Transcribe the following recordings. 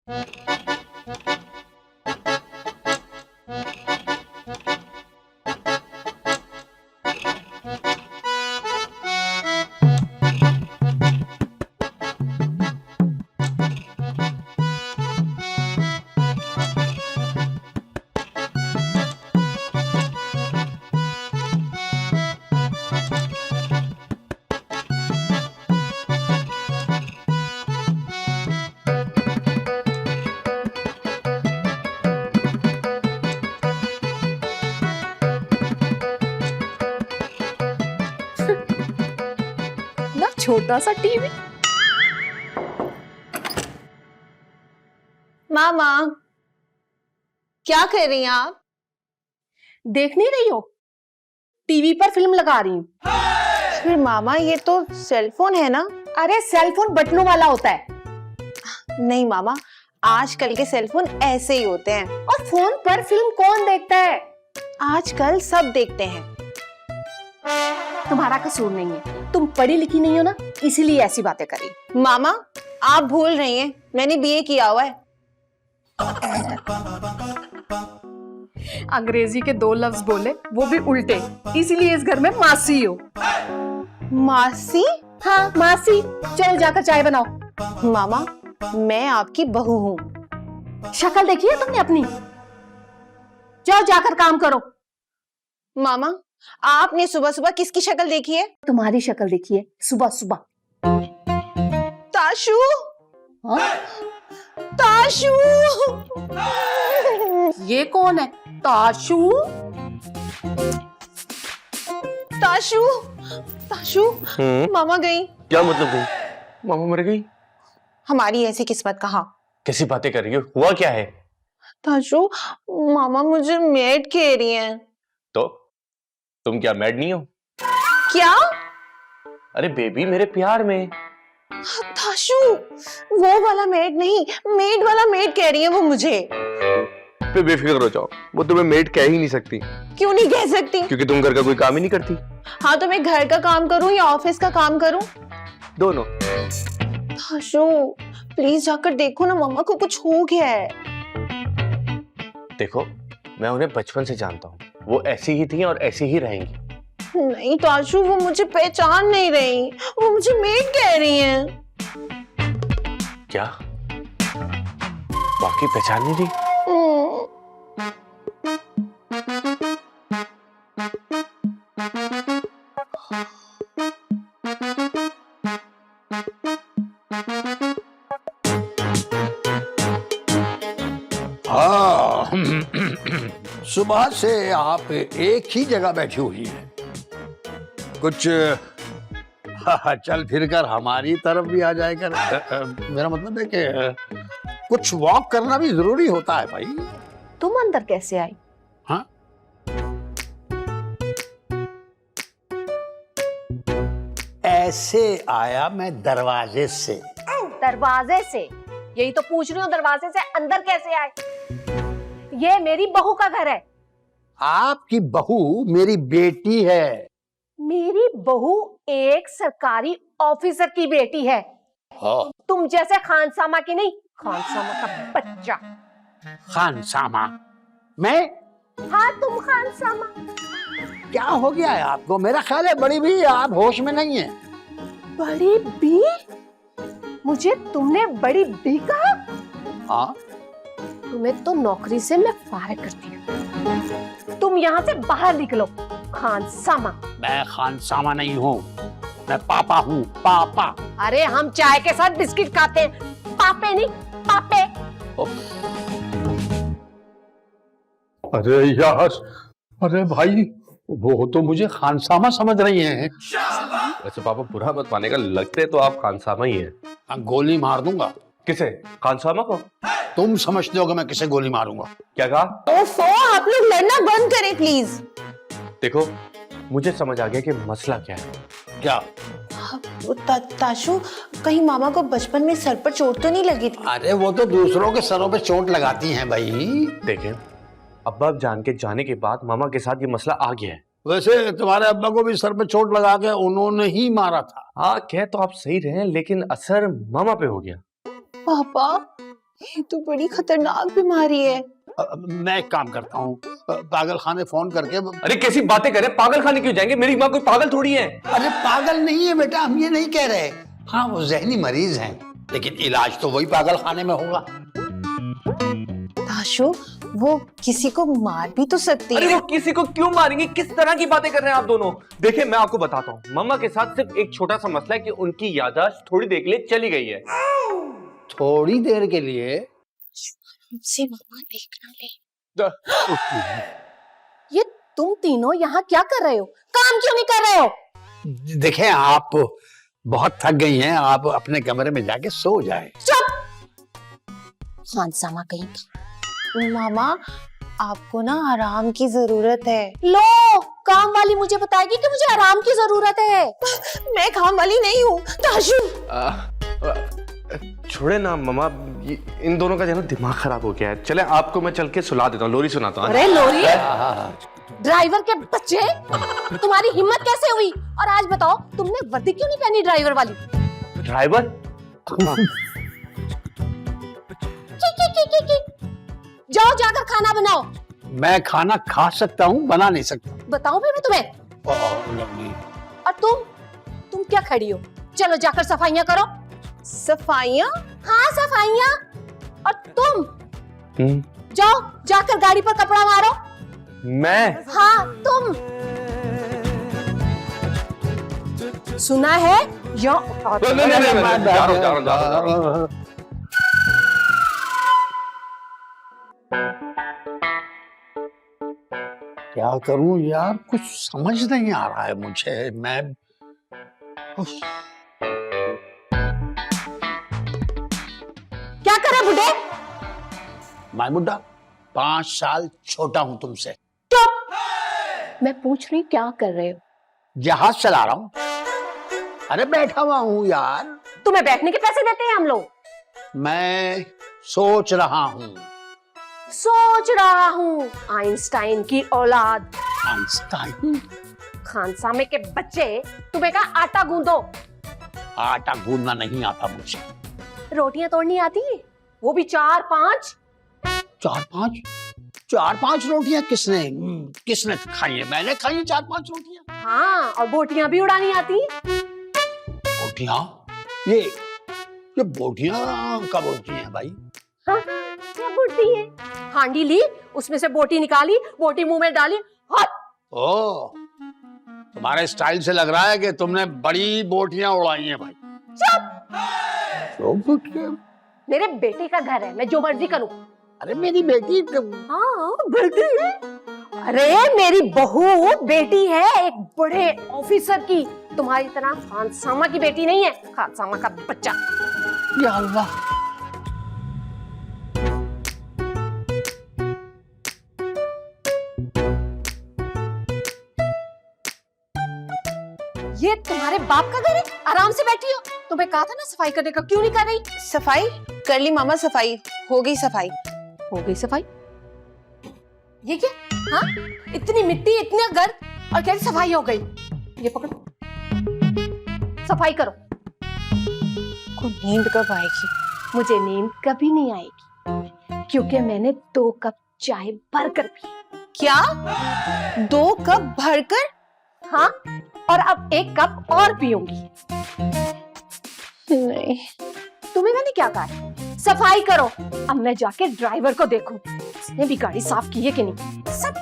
ना छोटा सा टीवी। मामा, क्या कर रही हैं आप? देख नहीं रही हो? टीवी पर फिल्म लगा रही हूँ। फिर मामा, ये तो सेलफोन है ना? अरे सेलफोन बटनों वाला होता है। नहीं मामा, आजकल के सेलफोन ऐसे ही होते हैं। और फोन पर फिल्म कौन देखता है? आजकल सब देखते हैं। तुम्हारा कसूर नहीं है, तुम पढ़ी लिखी नहीं हो ना, इसीलिए ऐसी बातें करी। मामा, आप भूल रही हैं, मैंने बीए किया हुआ है। अंग्रेजी के 2 लफ्ज बोले, वो भी उल्टे, इसीलिए इस घर में मासी हो। मासी? हाँ मासी। चल जाकर चाय बनाओ। मामा, मैं आपकी बहू हूँ। शक्ल देखी है तुमने अपनी? जाओ जाकर काम करो। मामा, आपने सुबह सुबह किसकी शक्ल देखी है? तुम्हारी शक्ल देखी है सुबह सुबह। ताशु। हाँ? ताशु। ये कौन है? ताशु? ताशु। ताशु। मामा गई। क्या मतलब गई? मामा मर गई? हमारी ऐसी किस्मत कहाँ। कैसी बातें कर रही हो? हुआ क्या है? ताशु, मामा मुझे मेड कह रही हैं। तो तुम क्या मैड नहीं हो? क्या? अरे बेबी, मेरे प्यार में। ताशु, वो वाला मेड नहीं, मेड वाला मेड कह रही है वो मुझे। बेफिक्र हो जाओ, वो तुम्हें मेड कह ही नहीं सकती। क्यों नहीं कह सकती? क्योंकि तुम घर का कोई काम ही नहीं करती। हाँ, तो मैं घर का काम करूं या ऑफिस का काम करूं? दोनों। ताशु, प्लीज जाकर देखो ना, मामा को कुछ हो गया है। देखो, मैं उन्हें बचपन से जानता हूँ, वो ऐसी ही थी और ऐसी ही रहेंगी। नहीं ताशु, वो मुझे पहचान नहीं रही, वो मुझे मेड कह रही हैं। क्या बाकी पहचान नहीं रही? हाँ। सुबह से आप एक ही जगह बैठी हुई हैं। कुछ चल फिर कर हमारी तरफ भी आ जाए कर। मेरा मतलब है कि कुछ वॉक करना भी जरूरी होता है भाई। तुम अंदर कैसे आई? हाँ, ऐसे आया मैं दरवाजे से। दरवाजे से? यही तो पूछ रही हूँ, दरवाजे से अंदर कैसे आए? ये मेरी बहू का घर है। आपकी बहू मेरी बेटी है। मेरी बहू एक सरकारी ऑफिसर की बेटी है। हाँ। तुम जैसे खानसामा की नहीं, खानसामा का बच्चा। खानसामा? मैं? हाँ तुम खानसामा। क्या हो गया है आपको? मेरा ख्याल है बड़ी भी आप होश में नहीं है। बड़ी बी? मुझे तुमने बड़ी बी कहा? हाँ, तुम्हें तो नौकरी से मैं फारिग करती हूँ। तुम यहाँ से बाहर निकलो, खानसामा। मैं खानसामा नहीं हूँ, मैं पापा हूँ, पापा। अरे हम चाय के साथ बिस्किट खाते हैं, पापे नहीं, पापे। अरे यार, अरे भाई, वो तो मुझे खानसामा समझ रही हैं। वैसे पापा बुरा मत मानेगा, लगते तो आप खानसामा ही है। गोली मार दूंगा। किसे? खानसामा को? तुम समझते हो कि मैं किसे गोली मारूंगा? क्या कहा? ओफो, आप लोग लड़ना बंद करें प्लीज। देखो, मुझे समझ आ गया कि मसला क्या है। क्या? ताशु, कहीं मामा को बचपन में सर पर चोट तो नहीं लगी थी? अरे वो तो दूसरों के सरों पे चोट लगाती हैं भाई। देखें, अब्बा जान के जाने के बाद मामा के साथ ये मसला आ गया है। वैसे तुम्हारे अब्बा को भी सर पे चोट लगा के उन्होंने ही मारा था। हाँ, कह तो आप सही रहे, लेकिन असर मामा पे हो गया। पापा, ये तो बड़ी खतरनाक बीमारी है। मैं एक काम करता हूँ, पागल खाने फोन करके। अरे कैसी बातें कर रहे हैं, पागल खाने क्यों जाएंगे? मेरी माँ कोई पागल थोड़ी है। अरे पागल नहीं है बेटा, हम ये नहीं कह रहे। हाँ वो जहनी मरीज हैं, लेकिन इलाज तो वही पागल खाने में होगा। ताशु, वो किसी को मार भी तो सकती अरे है। वो किसी को क्यों मारेंगे? किस तरह की बातें कर रहे हैं आप दोनों? देखिए मैं आपको बताता हूँ, मम्मा के साथ सिर्फ एक छोटा सा मसला है कि उनकी याददाश्त थोड़ी देर के लिए चली गई है। थोड़ी देर के लिए? मुझसे मामा देखना ले। ये तुम तीनों यहाँ क्या कर रहे हो? काम क्यों नहीं कर रहे हो? देखें, आप बहुत थक गई हैं, आप अपने कमरे में जाके सो जाएं। खानसामा कहीं का। मामा, आपको ना आराम की जरूरत है। लो, काम वाली मुझे बताएगी कि मुझे आराम की जरूरत है। मैं काम वाली नहीं हूँ ताशु। छोड़े ना मम्मा, इन दोनों का जो है ना दिमाग खराब हो गया है। चले आपको मैं चल के सुला देता हूँ, लोरी सुनाता हूँ। अरे लोरी, ड्राइवर के बच्चे, तुम्हारी हिम्मत कैसे हुई? और आज बताओ, तुमने वर्दी क्यों नहीं पहनी ड्राइवर वाली? ड्राइवर? जाओ जाकर खाना बनाओ। मैं खाना खा सकता हूँ, बना नहीं सकता। बताऊं फिर मैं तुम्हें? और तुम क्या खड़ी हो? चलो जाकर सफाइयां करो। सफाइयाँ? हाँ सफाइयां। और तुम जाओ जाकर गाड़ी पर कपड़ा मारो। मैं? हाँ तुम। सुना है या? जा रहा हूँ। क्या करूं यार, कुछ समझ नहीं आ रहा है मुझे। मैं क्या करे बुढ़े? मैं बुड्ढा? 5 साल छोटा हूं तुमसे। मैं पूछ रही क्या कर रहे हो? जहाज चला रहा हूं। अरे बैठा हुआ हूं यार। तुम्हें बैठने के पैसे देते हैं हम लोग? मैं सोच रहा हूं। सोच रहा हूँ, आइंस्टाइन की औलाद। आइंस्टाइन? खानसामे के बच्चे, तुम्हें कहा आटा गूंदो। आटा गूंदना नहीं आता मुझे। रोटियां तोड़नी आती है, वो भी 4-5। 4-5 रोटियां किसने खाई है? मैंने खाई है 4-5 रोटियां। हाँ, और बोटियां भी उड़ानी आती है। बोटियां? ये बोटियां कब उड़ती हैं भाई? हाँ, क्या उड़ती है? हांडी ली, उसमें से बोटी निकाली, बोटी मुंह में डाली, हट। ओ, तुम्हारे स्टाइल से लग रहा है कि तुमने बड़ी बोटियां उड़ाई हैं भाई। चुप। मेरे बेटे का घर है, मैं जो मर्जी करूं। अरे मेरी बेटी। हाँ बेटी है। अरे मेरी बहू बेटी है एक बड़े ऑफिसर की, तुम्हारी तरह खानसामा की बेटी नहीं है। खानसामा का बच्चा। या अल्लाह। ये तुम्हारे बाप का घर है, आराम से बैठी हो। तुम्हें कहा था ना सफाई करने का, क्यों नहीं कर रही? सफाई कर ली मामा, सफाई हो गई। सफाई हो गई सफाई? ये क्या? हाँ, इतनी मिट्टी, इतना गर्द, और कह रही सफाई हो गई। ये पकड़ो, सफाई करो। को नींद कब आएगी? मुझे नींद कभी नहीं आएगी, क्योंकि मैंने 2 कप चाय भरकर पी। क्या? 2 कप भरकर? हाँ, और अब 1 कप और पीऊंगी। नहीं। तुम्हें मैंने क्या कहा? सफाई करो। अब मैं जाके ड्राइवर को देखूं, इसने भी गाड़ी साफ की है कि नहीं। सब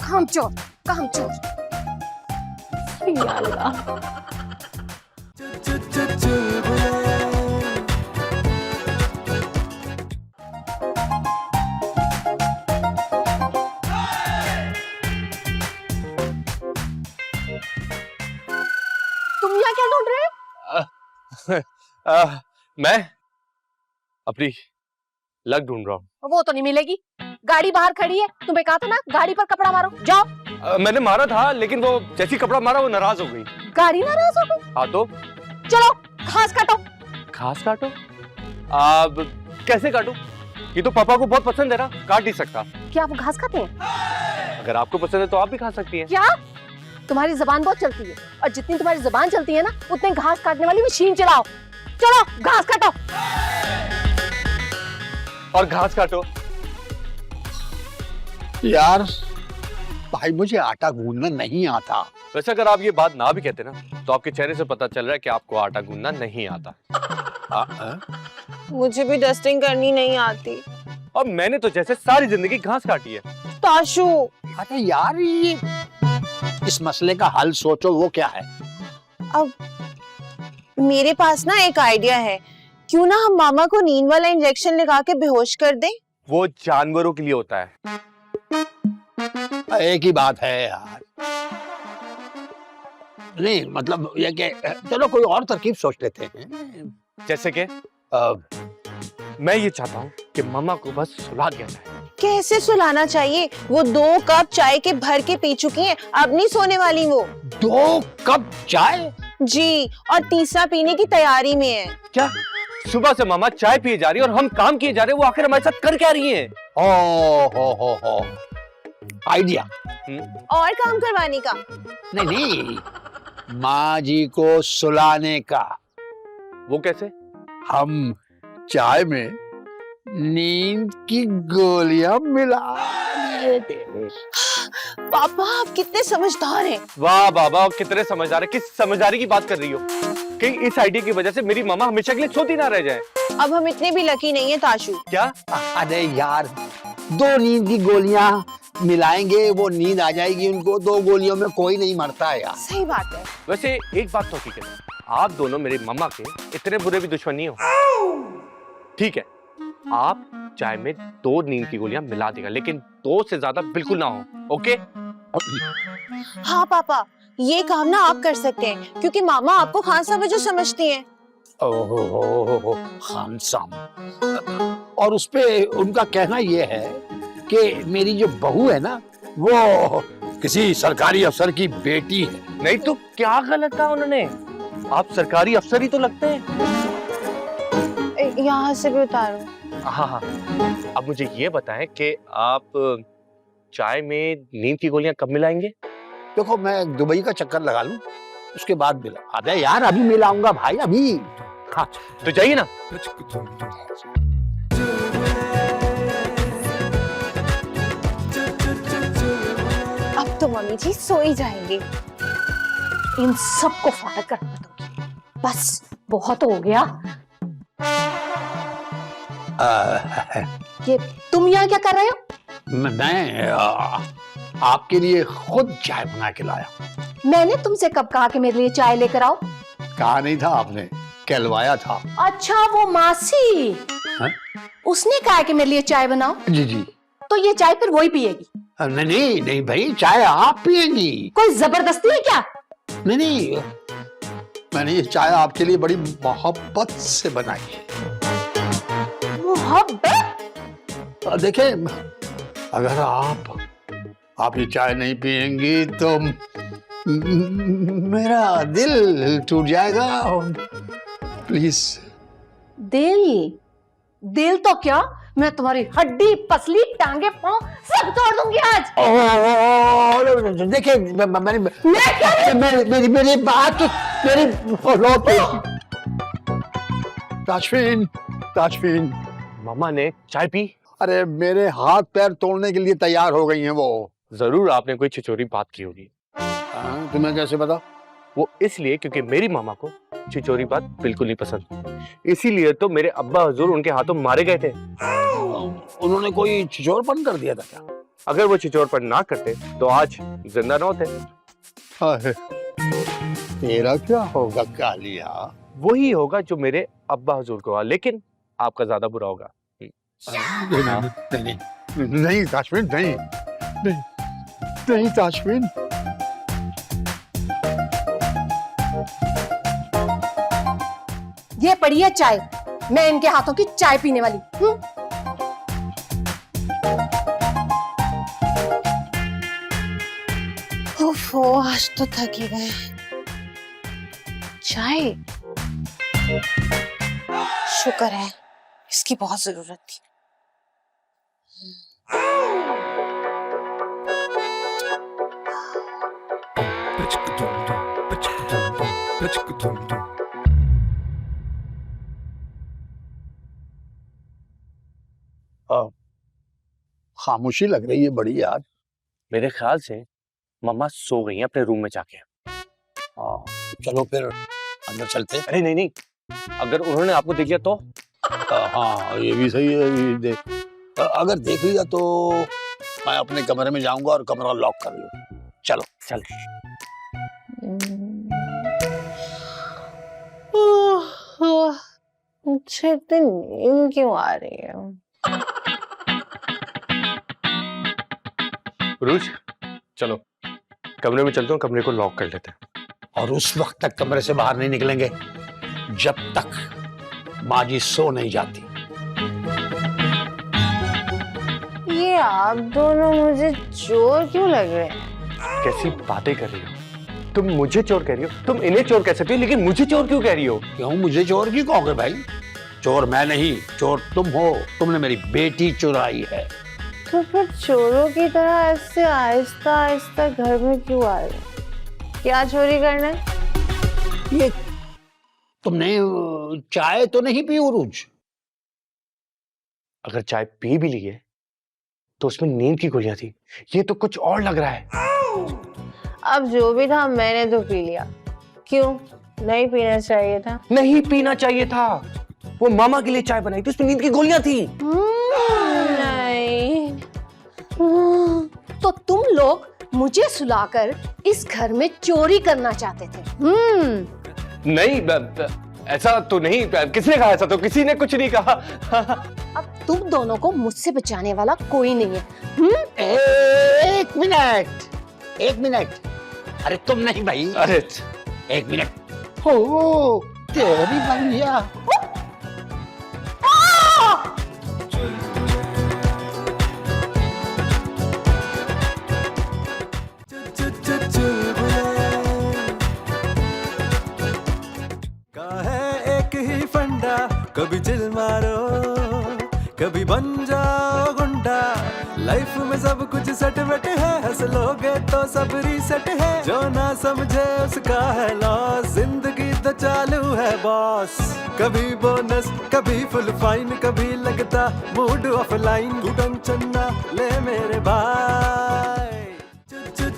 कामचोर। या अल्लाह। तुम यहाँ क्या ढूंढ रहे हो? मैं अपनी लग ढूंढ रहा हूँ। वो तो नहीं मिलेगी, गाड़ी बाहर खड़ी है। तुम्हें कहा था ना गाड़ी पर कपड़ा मारो, जाओ। मैंने मारा था, लेकिन वो जैसी कपड़ा मारा वो नाराज हो गई। गाड़ी नाराज हो गई? हाँ तो चलो घास काटो। घास काटो? अब कैसे काटूं? ये तो पापा को बहुत पसंद है ना, काट नहीं सकता। क्या वो घास खाते हैं? अगर आपको पसंद है तो आप भी खा सकती हैं। क्या? तुम्हारी जबान बहुत चलती है, और जितनी तुम्हारी जबान चलती है ना, उतने घास काटने वाली मशीन चलाओ। चलो घास काटो। और घास काटो। यार भाई मुझे आटा गूंदना नहीं आता। वैसे अगर आप ये बात ना भी कहते ना तो आपके चेहरे से पता चल रहा है कि आपको आटा गूंदना नहीं आता। मुझे भी डस्टिंग करनी नहीं आती। और मैंने तो जैसे सारी जिंदगी घास काटी है। ताशु, अरे यार ये इस मसले का हल सोचो, वो क्या है? अब मेरे पास ना एक आइडिया है। क्यों ना हम मामा को नींद वाला इंजेक्शन लगा के बेहोश कर दें? वो जानवरों के लिए होता है। एक ही बात है यार। नहीं मतलब ये कि चलो कोई और तरकीब सोच लेते हैं। जैसे कि मैं ये चाहता हूँ कि मामा को बस सुला दिया जाए। कैसे सुलाना चाहिए? वो 2 कप चाय के भर के पी चुकी हैं, अब नहीं सोने वाली वो। 2 कप चाय? जी, और तीसरा पीने की तैयारी में है। क्या सुबह से मामा चाय पिए जा रही है और हम काम किए जा रहे हैं, वो आखिर हमारे साथ कर क्या रही हैं? हो आइडिया। और काम करवाने का? नहीं, माँ जी को सुलाने का। वो कैसे? हम चाय में नींद की गोलियां मिला देते। पापा आप कितने समझदार हैं। वाह बाबा, कितने समझदार है। किस समझदारी की बात कर रही हो? कहीं इस आइडिया की वजह से मेरी मामा हमेशा के लिए सोती ना रह जाए। अब हम इतने भी लकी नहीं है ताशु। क्या? अरे यार 2 नींद की गोलियां मिलाएंगे, वो नींद आ जाएगी उनको। 2 गोलियों में कोई नहीं मरता है यार। सही बात है। वैसे एक बात तो ठीक है, आप दोनों मेरे मम्मा के इतने बुरे भी दुश्मन नहीं हो। ठीक है, आप चाय में 2 नींद की गोलियां मिला देगा, लेकिन 2 से ज्यादा बिल्कुल ना हो। ओके? हाँ पापा, ये काम ना आप कर सकते हैं क्योंकि मामा आपको खान साहब जो समझती हैं। ओहो खान साहब। और उसपे उनका कहना ये है कि मेरी जो बहू है ना वो किसी सरकारी अफसर की बेटी है। नहीं तो क्या गलत कहा उन्होंने? आप सरकारी अफसर ही तो लगते हैं। यहाँ से भी उतारो। हाँ हाँ, अब मुझे ये बताएं कि आप चाय में नींद की गोलियां कब मिलाएंगे? देखो मैं दुबई का चक्कर लगा लूं, उसके बाद मिला। अरे यार अभी मिलाऊंगा भाई, अभी। हाँ तो जाइए ना। अब तो मम्मी जी सो ही जाएंगे। इन सबको फारग करना दूंगी। बस बहुत हो गया। ये तुम यहाँ क्या कर रहे हो? मैं आपके लिए खुद चाय बना के लाया। मैंने तुमसे कब कहा कि मेरे लिए चाय लेकर आओ? कहा नहीं था आपने, कहलवाया था। अच्छा वो मासी, उसने कहा कि मेरे लिए चाय बनाओ। जी जी। तो ये चाय फिर वही पिएगी? नहीं नहीं नहीं भाई, चाय आप पिएंगी। कोई जबरदस्ती है क्या? नहीं नहीं, मैंने ये चाय आपके लिए बड़ी मोहब्बत से बनाई है। मोहब्बत? देखिए अगर आप ये चाय नहीं पिएंगी तो मेरा दिल टूट जाएगा। प्लीज। दिल तो क्या, मैं तुम्हारी हड्डी पसली टांगे पांव सब तोड़ दूंगी आज। देखिए मेरी बात, ताशफीन मामा ने चाय पी? अरे मेरे हाथ पैर तोड़ने के लिए तैयार हो गई हैं वो। जरूर आपने कोई छिचोरी बात की होगी। तुम्हें कैसे पता? वो इसलिए क्योंकि मेरी मामा को छिचोरी बात बिल्कुल नहीं पसंद। इसीलिए तो मेरे अब्बा हुजूर उनके हाथों मारे गए थे। उन्होंने कोई छिचोरपन कर दिया था क्या? अगर वो छिचोरपन ना करते तो आज जिंदा न होते। तेरा क्या होगा कालिया? वही होगा जो मेरे अब्बा हुजूर को हुआ, लेकिन आपका ज्यादा बुरा होगा। नहीं ताशफीन, नहीं ताशफीन। ये पड़ी है चाय, मैं इनके हाथों की चाय पीने वाली। ओफो, आज तो थक ही गए। चाय, शुक्र है, इसकी बहुत जरूरत थी। खामोशी लग रही है बड़ी यार। मेरे ख्याल से मम्मा सो गई हैं अपने रूम में जाके। चलो फिर अंदर चलते हैं। अरे नहीं नहीं, अगर उन्होंने आपको देख लिया तो? हाँ ये भी सही है, ये देख अगर देख लिया तो मैं अपने कमरे में जाऊंगा और कमरा लॉक कर लूँ। चलो चल। मुझे इतनी नींद क्यों आ रही है? रूज चलो कमरे में चलते हैं, कमरे को लॉक कर लेते हैं। और उस वक्त तक कमरे से बाहर नहीं निकलेंगे जब तक माँ जी सो नहीं जाती। ये आप दोनों मुझे चोर क्यों लग रहे हैं? कैसी बातें कर रही हो तुम? मुझे चोर कह रही हो? तुम इन्हें चोर कह सकती हो, लेकिन मुझे चोर क्यों कह रही हो? क्यों मुझे चोर क्यों कहोगे भाई? चोर मैं नहीं, चोर तुम हो। तुमने मेरी बेटी चुराई है। तो फिर चोरों की तरह ऐसे आहिस्ता आहिस्ता घर में क्यों आ रहे? क्या चोरी करना है? ये तुमने चाय तो नहीं पी उरूज? अगर चाय पी भी ली है तो उसमें नींद की गोलियां थी, ये तो कुछ और लग रहा है। अब जो भी था मैंने तो पी लिया। क्यों नहीं पीना चाहिए था? नहीं पीना चाहिए था, वो मामा के लिए चाय बनाई थी, उसमें नींद की गोलियां थी। नहीं। तो तुम लोग मुझे सुलाकर इस घर में चोरी करना चाहते थे? नहीं ऐसा तो नहीं, किसने कहा? ऐसा तो किसी ने कुछ नहीं कहा। अब तुम दोनों को मुझसे बचाने वाला कोई नहीं है। एक मिनट, अरे तुम नहीं भाई। अरे एक मिनट। हो तेरी बढ़िया। एक ही फंडा, कभी चिल मारो कभी बन जाओ गुंडा। लाइफ में सब कुछ सेट वेट है, हंस लोगे तो सब रीसेट है। जो ना समझे उसका है लॉस, जिंदगी तो चालू है बॉस। कभी बोनस कभी फुल फाइन, कभी लगता मूड ऑफलाइन। तू टेंशन ना ले मेरे भाई, चुल